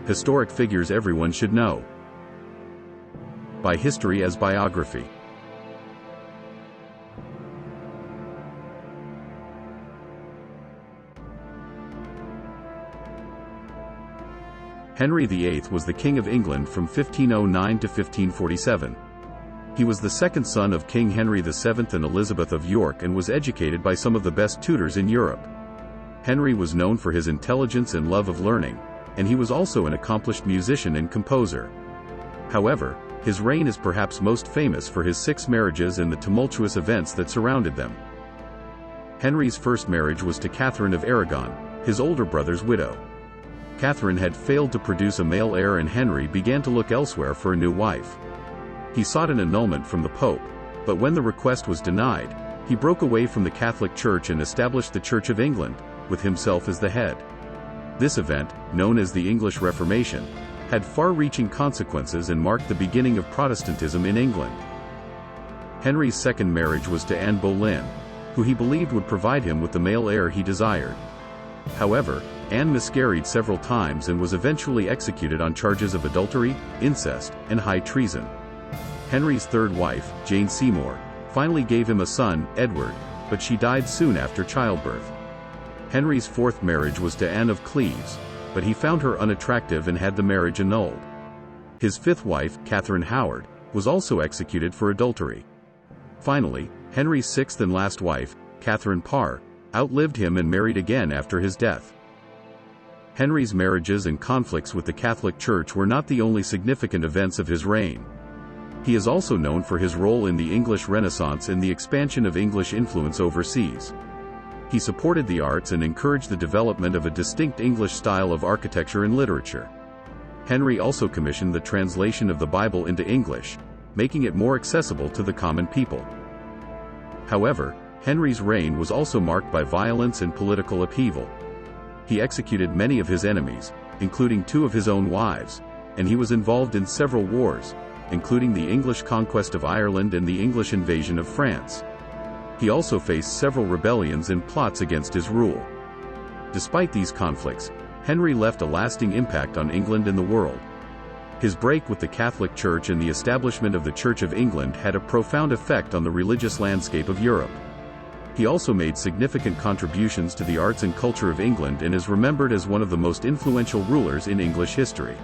Historic figures everyone should know. By history as biography. Henry VIII was the King of England from 1509 to 1547. He was the second son of King Henry VII and Elizabeth of York and was educated by some of the best tutors in Europe. Henry was known for his intelligence and love of learning, and he was also an accomplished musician and composer. However, his reign is perhaps most famous for his 6 marriages and the tumultuous events that surrounded them. Henry's first marriage was to Catherine of Aragon, his older brother's widow. Catherine had failed to produce a male heir and Henry began to look elsewhere for a new wife. He sought an annulment from the Pope, but when the request was denied, he broke away from the Catholic Church and established the Church of England, with himself as the head. This event, known as the English Reformation, had far-reaching consequences and marked the beginning of Protestantism in England. Henry's second marriage was to Anne Boleyn, who he believed would provide him with the male heir he desired. However, Anne miscarried several times and was eventually executed on charges of adultery, incest, and high treason. Henry's third wife, Jane Seymour, finally gave him a son, Edward, but she died soon after childbirth. Henry's fourth marriage was to Anne of Cleves, but he found her unattractive and had the marriage annulled. His fifth wife, Catherine Howard, was also executed for adultery. Finally, Henry's sixth and last wife, Catherine Parr, outlived him and married again after his death. Henry's marriages and conflicts with the Catholic Church were not the only significant events of his reign. He is also known for his role in the English Renaissance and the expansion of English influence overseas. He supported the arts and encouraged the development of a distinct English style of architecture and literature. Henry also commissioned the translation of the Bible into English, making it more accessible to the common people. However, Henry's reign was also marked by violence and political upheaval. He executed many of his enemies, including 2 of his own wives, and he was involved in several wars, including the English conquest of Ireland and the English invasion of France. He also faced several rebellions and plots against his rule. Despite these conflicts, Henry left a lasting impact on England and the world. His break with the Catholic Church and the establishment of the Church of England had a profound effect on the religious landscape of Europe. He also made significant contributions to the arts and culture of England and is remembered as one of the most influential rulers in English history.